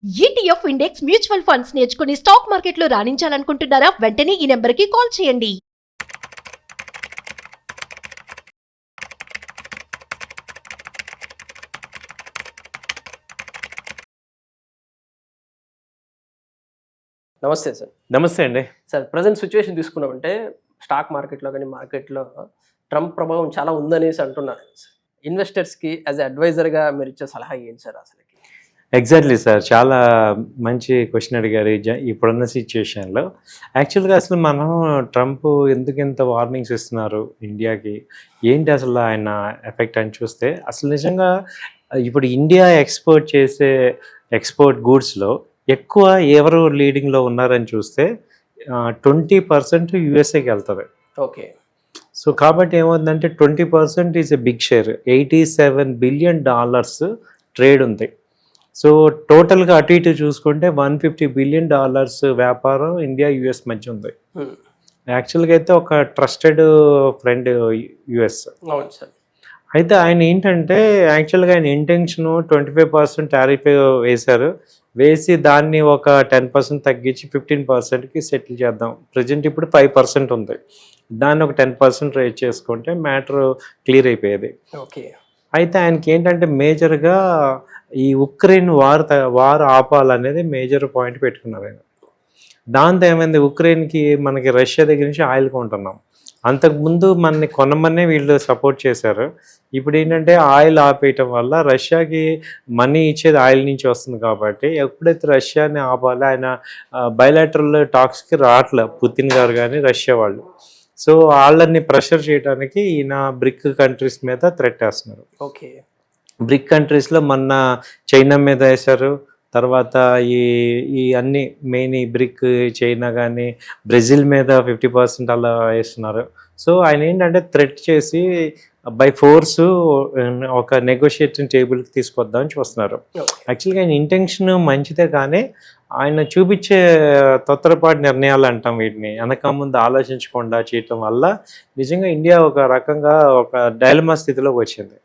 ETF index mutual funds నేర్చుకుని stock మార్కెట్లో రాణించాలనుకుంటున్నారా? వెంటనే ఈ నెంబర్కి కాల్ చేయండి. నమస్తే సార్. నమస్తే అండి. సార్, ప్రజెంట్ సిచ్యువేషన్ తీసుకున్నామంటే స్టాక్ మార్కెట్లో కానీ మార్కెట్లో ట్రంప్ ప్రభావం చాలా ఉందనేసి అంటున్నారు. ఇన్వెస్టర్స్కి యాజ్ అడ్వైజర్గా మీరు ఇచ్చే సలహా ఏంటి సార్ అసలుకి? ఎగ్జాక్ట్లీ సార్, చాలా మంచి క్వశ్చన్ అడిగారు. ఇప్పుడున్న సిచ్యువేషన్లో యాక్చువల్గా అసలు మనం ట్రంప్ ఎందుకు ఇంత వార్నింగ్స్ ఇస్తున్నారు ఇండియాకి, ఏంటి అసలు ఆయన ఎఫెక్ట్ అని చూస్తే, అసలు నిజంగా ఇప్పుడు ఇండియా ఎక్స్పోర్ట్ గూడ్స్లో ఎక్కువ ఎవరు లీడింగ్లో ఉన్నారని చూస్తే 20% యూఎస్ఏకి వెళ్తుంది. ఓకే. సో కాబట్టి ఏమవుతుందంటే 20% is a big share. $87 billion trade ఉంది. సో టోటల్గా అటు ఇటు చూసుకుంటే $150 బిలియన్ వ్యాపారం ఇండియా యుఎస్ మధ్య ఉంది. యాక్చువల్గా అయితే ఒక ట్రస్టెడ్ ఫ్రెండ్ యుఎస్. అవును సార్. అయితే ఆయన ఏంటంటే యాక్చువల్గా ఆయన ఇంటెన్షన్ 25% టారిఫ్ వేసి దాన్ని ఒక 10% తగ్గించి 15%కి సెటిల్ చేద్దాం. ప్రజెంట్ ఇప్పుడు 5% ఉంది, దాన్ని ఒక 10% రేట్ చేసుకుంటే మ్యాటర్ క్లియర్ అయిపోయేది. ఓకే. అయితే ఆయనకి ఏంటంటే మేజర్గా ఈ ఉక్రెయిన్ వార్ ఆపాలనేది మేజర్ పాయింట్ పెట్టుకున్నారు ఆయన. దాంతో ఏమైంది, ఉక్రెయిన్కి మనకి రష్యా దగ్గర నుంచి ఆయిల్ కొంటున్నాం. అంతకుముందు మనని కొనమనే వీళ్ళు సపోర్ట్ చేశారు. ఇప్పుడు ఏంటంటే ఆయిల్ ఆపేయటం వల్ల రష్యాకి మనీ ఇచ్చేది ఆయిల్ నుంచి వస్తుంది కాబట్టి ఎప్పుడైతే రష్యాని ఆపాలి, ఆయన బయలాటరల్ టాక్స్కి రావట్లే పుతిన్ గారు కానీ రష్యా వాళ్ళు. సో వాళ్ళని ప్రెషర్ చేయడానికి ఈయన బ్రిక్ కంట్రీస్ మీద థ్రెట్ వేస్తున్నారు. ఓకే. బ్రిక్ కంట్రీస్లో మొన్న చైనా మీద వేశారు, తర్వాత ఈ అన్ని మెయిన్ ఈ బ్రిక్ చైనా కానీ బ్రెజిల్ మీద 50% అలా వేస్తున్నారు. సో ఆయన ఏంటంటే థ్రెట్ చేసి బై ఫోర్స్ ఒక నెగోషియేటింగ్ టేబుల్కి తీసుకొద్దామని చూస్తున్నారు. యాక్చువల్గా ఆయన ఇంటెన్షన్ మంచిదే, కానీ ఆయన చూపించే తొందరపాటు నిర్ణయాలు అంటాం వీటిని, వెనక ముందు ఆలోచించకుండా చేయటం వల్ల నిజంగా ఇండియా ఒక రకంగా ఒక డైలమా స్థితిలోకి వచ్చింది.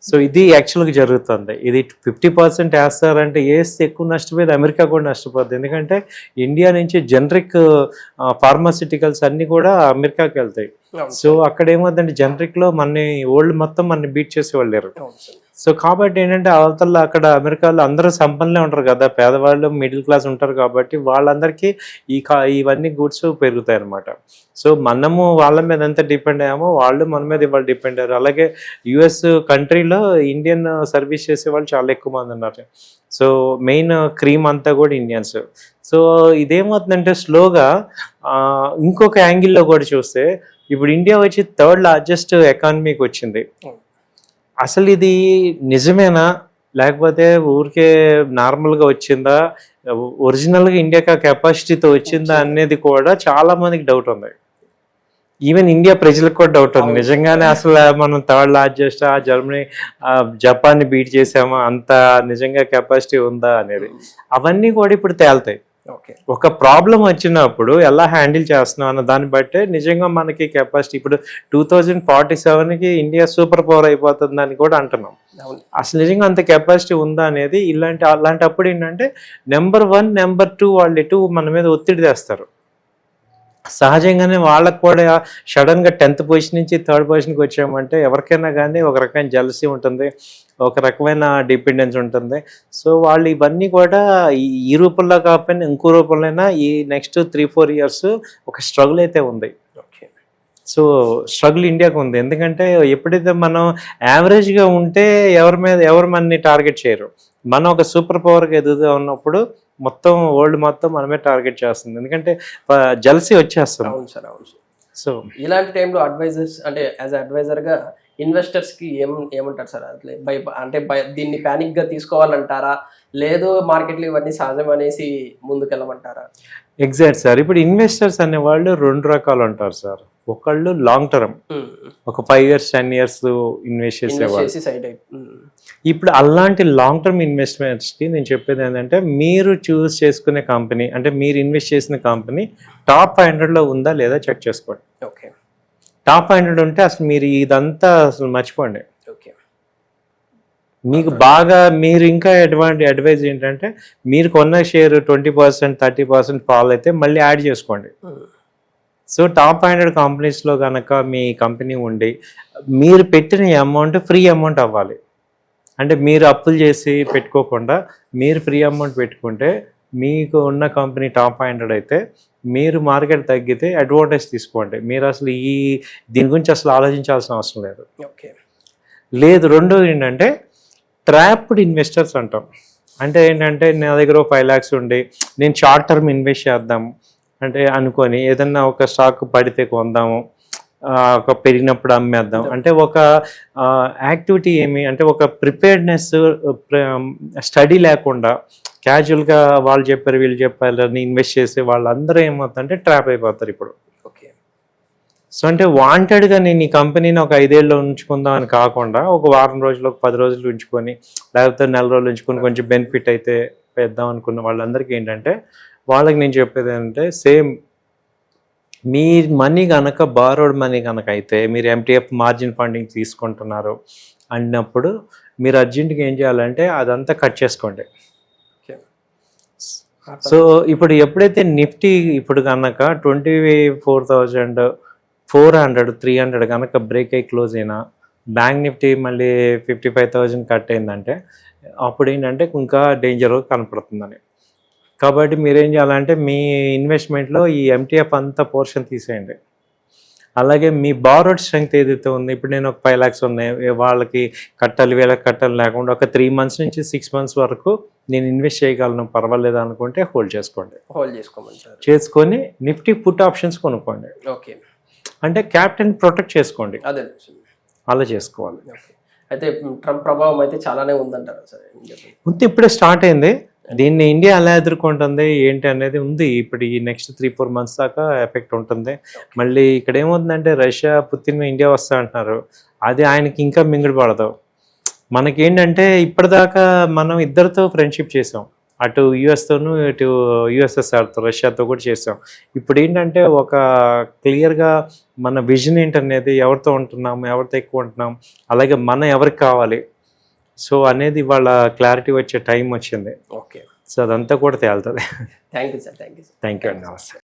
సో ఇది యాక్చువల్గా జరుగుతుంది. ఇది 50% వేస్తారంటే వేస్తే ఎక్కువ నష్టపోయేది అమెరికా కూడా నష్టపోద్ది. ఎందుకంటే ఇండియా నుంచి జనరిక్ ఫార్మాసిటికల్స్ అన్నీ కూడా అమెరికాకి వెళ్తాయి. సో అక్కడ ఏమవుతుందంటే జనరిక్లో ఓల్డ్ మొత్తం మనని బీట్ చేసేవాళ్ళు లేరు. సో కాబట్టి ఏంటంటే అవతల అక్కడ అమెరికాలో అందరూ సంపన్నులే ఉంటారు కదా, పేదవాళ్ళు మిడిల్ క్లాస్ ఉంటారు కాబట్టి వాళ్ళందరికీ ఇవన్నీ గూడ్స్ పెరుగుతాయి అన్నమాట. సో మనము వాళ్ళ మీద ఎంత డిపెండ్ అయ్యామో వాళ్ళు మన మీద ఇవాళ డిపెండ్ అయ్యారు. అలాగే యుఎస్ కంట్రీలో ఇండియన్ సర్వీస్ చేసే వాళ్ళు చాలా ఎక్కువ మంది ఉన్నారు. సో మెయిన్ క్రీమ్ అంతా కూడా ఇండియన్స్. సో ఇదేమవుతుందంటే స్లోగా ఇంకొక యాంగిల్లో కూడా చూస్తే ఇప్పుడు ఇండియా వచ్చి 3rd లార్జెస్ట్ ఎకానమీకి వచ్చింది. అసలు ఇది నిజమేనా లేకపోతే ఊరికే నార్మల్గా వచ్చిందా, ఒరిజినల్గా ఇండియాకి కెపాసిటీతో వచ్చిందా అనేది కూడా చాలా మందికి డౌట్ ఉంది. ఈవెన్ ఇండియా ప్రజలకు కూడా డౌట్ ఉంది, నిజంగానే అసలు మనం 3rd లార్జెస్ట్ జర్మనీ జపాన్ని బీట్ చేసామా, అంత నిజంగా కెపాసిటీ ఉందా అనేది అవన్నీ కూడా ఇప్పుడు తేలుతాయి. ఒక ప్రాబ్లం వచ్చినప్పుడు ఎలా హ్యాండిల్ చేస్తున్నాం అన్న దాన్ని బట్టే నిజంగా మనకి కెపాసిటీ ఇప్పుడు 2047కి ఇండియా సూపర్ పవర్ అయిపోతుందని కూడా అంటున్నాం. అసలు నిజంగా అంత కెపాసిటీ ఉందా అనేది అలాంటప్పుడు ఏంటంటే నెంబర్ 1 నెంబర్ 2 వాళ్ళు ఎటు మన మీద ఒత్తిడి తెస్తారు. సహజంగానే వాళ్ళకు కూడా సడన్గా 10th పొజిషన్ నుంచి 3rd పొజిషన్కి వచ్చామంటే ఎవరికైనా కానీ ఒక రకమైన జెలసీ ఉంటుంది, ఒక రకమైన డిపెండెన్స్ ఉంటుంది. సో వాళ్ళు ఇవన్నీ కూడా ఈ రూపంలో కాకపోయినా ఇంకో రూపంలో ఈ నెక్స్ట్ 3-4 ఇయర్స్ ఒక స్ట్రగుల్ అయితే ఉంది. సో స్ట్రగుల్ ఇండియాకు ఉంది. ఎందుకంటే ఎప్పుడైతే మనం యావరేజ్గా ఉంటే ఎవరు మనని టార్గెట్ చేయరు. మనం ఒక సూపర్ పవర్గా ఎదుగుతూ ఉన్నప్పుడు మొత్తం వరల్డ్ మొత్తం మనమే టార్గెట్ చేస్తుంది, ఎందుకంటే జలసీ వచ్చేస్తుంది. అవును సార్, అవును. సో ఇలాంటి టైంలో అడ్వైజర్స్ అంటే యాజ్ అడ్వైజర్గా ఇన్వెస్టర్స్కి ఏమంటారు సార్? అంటే దీన్ని ప్యానిక్గా తీసుకోవాలంటారా, లేదు మార్కెట్లో ఇవన్నీ సహజం అనేసి ముందుకెళ్ళమంటారా? Exact sir. ఇప్పుడు ఇన్వెస్టర్స్ అనేవాళ్ళు 2 రకాలు ఉంటారు సార్. ఒకళ్ళు లాంగ్ టర్మ్, ఒక 5 years 10 years ఇన్వెస్ట్ చేసేవాళ్ళు. ఇప్పుడు అలాంటి లాంగ్ టర్మ్ ఇన్వెస్ట్మెంట్స్కి నేను చెప్పేది ఏంటంటే మీరు చూస్ చేసుకునే కంపెనీ, అంటే మీరు ఇన్వెస్ట్ చేసిన కంపెనీ టాప్ 500లో ఉందా లేదా చెక్ చేసుకోండి. ఓకే. టాప్ 500 ఉంటే అసలు మీరు ఇదంతా అసలు మర్చిపోండి. ఓకే. మీకు బాగా మీరు ఇంకా అడ్వైజ్ ఏంటంటే మీరు కొన్న షేర్ 20% 30% ఫాల్ అయితే మళ్ళీ యాడ్ చేసుకోండి. సో టాప్ 100 కంపెనీస్లో కనుక మీ కంపెనీ ఉండి మీరు పెట్టిన అమౌంట్ ఫ్రీ అమౌంట్ అవ్వాలి. అంటే మీరు అప్పులు చేసి పెట్టుకోకుండా మీరు ఫ్రీ అమౌంట్ పెట్టుకుంటే మీకు ఉన్న కంపెనీ టాప్ 100 అయితే మీరు మార్కెట్ తగ్గితే అడ్వాంటేజ్ తీసుకోండి. మీరు అసలు దీని గురించి అసలు ఆలోచించాల్సిన అవసరం లేదు. ఓకే. లేదు, రెండోది ఏంటంటే ట్రాప్డ్ ఇన్వెస్టర్స్ అంటాం. అంటే ఏంటంటే నా దగ్గర 5 lakhs ఉండి నేను షార్ట్ టర్మ్ ఇన్వెస్ట్ చేద్దాం అంటే అనుకొని ఏదన్నా ఒక స్టాక్ పడితే కొందాము, ఒక పెరిగినప్పుడు అమ్మేద్దాం అంటే ఒక యాక్టివిటీ ఏమి అంటే ఒక ప్రిపేర్డ్నెస్ స్టడీ లేకుండా క్యాజువల్గా వాళ్ళు చెప్పారు వీళ్ళు చెప్పారు అని ఇన్వెస్ట్ చేసే వాళ్ళందరూ ఏమవుతుందంటే ట్రాప్ అయిపోతారు ఇప్పుడు. ఓకే. సో అంటే వాంటెడ్గా నేను ఈ కంపెనీని ఒక 5 ఏళ్ళు ఉంచుకుందాం అని కాకుండా ఒక వారం రోజులు, ఒక 10 రోజులు ఉంచుకొని లేకపోతే 4 రోజులు ఉంచుకొని కొంచెం బెనిఫిట్ అయితే పెద్దాం అనుకున్న వాళ్ళందరికీ ఏంటంటే వాళ్ళకి నేను చెప్పేది ఏంటంటే సేమ్ మీ మనీ కనుక బారోడ్ మనీ కనుక అయితే మీరు ఎంటీఎఫ్ మార్జిన్ ఫండింగ్ తీసుకుంటున్నారు అన్నప్పుడు మీరు అర్జెంట్గా ఏం చేయాలంటే అదంతా కట్ చేసుకోండి. సో ఇప్పుడు ఎప్పుడైతే నిఫ్టీ ఇప్పుడు కనుక 24,400 300 కనుక బ్రేక్ అయ్యి క్లోజ్ అయినా బ్యాంక్ నిఫ్టీ మళ్ళీ 55,000 కట్ అయిందంటే అప్పుడు ఏంటంటే ఇంకా డేంజర్ కనపడుతుందని. కాబట్టి మీరేం చేయాలంటే మీ ఇన్వెస్ట్మెంట్లో ఈ ఎంటీఎఫ్ అంతా పోర్షన్ తీసేయండి. అలాగే మీ బారోడ్ స్ట్రెంగ్త్ ఏదైతే ఉందో ఇప్పుడు నేను ఒక 5 lakhs ఉన్నాయి వాళ్ళకి కట్టాలి వీళ్ళకి కట్టాలి లేకుండా ఒక 3 months నుంచి 6 months వరకు నేను ఇన్వెస్ట్ చేయగలను పర్వాలేదు అనుకుంటే హోల్డ్ చేసుకోండి. చేసుకొని నిఫ్టీ పుట్ ఆప్షన్స్ కొనుక్కోండి. ఓకే. అంటే క్యాపిటల్ ప్రొటెక్ట్ చేసుకోండి. అదే అలా చేసుకోవాలి. అయితే ట్రంప్ ప్రభావం అయితే చాలానే ఉందంటారు సార్? ఇప్పుడే స్టార్ట్ అయింది. దీన్ని ఇండియా ఎలా ఎదుర్కొంటుంది ఏంటి అనేది ఉంది. ఇప్పుడు ఈ నెక్స్ట్ 3-4 months దాకా ఎఫెక్ట్ ఉంటుంది. మళ్ళీ ఇక్కడ ఏమవుతుందంటే రష్యా పుతిన్ ఇండియా వస్తా అంటున్నారు, అది ఆయనకి ఇంకా మింగుడు పడదు. మనకేంటంటే ఇప్పటిదాకా మనం ఇద్దరితో ఫ్రెండ్షిప్ చేసాం, అటు యుఎస్తోనూ ఇటు యుఎస్ఎస్ఆర్తో రష్యాతో కూడా చేసాం. ఇప్పుడు ఏంటంటే ఒక క్లియర్గా మన విజన్ ఏంటనేది ఎవరితో ఉంటున్నాం ఎవరితో ఎక్కువ ఉంటున్నాం అలాగే మనం ఎవరికి కావాలి సో అనేది వాళ్ళ క్లారిటీ వచ్చే టైం వచ్చింది. ఓకే. సో అదంతా కూడా తేలుతుంది. Thank you sir. Thank you అండి. నమస్తే.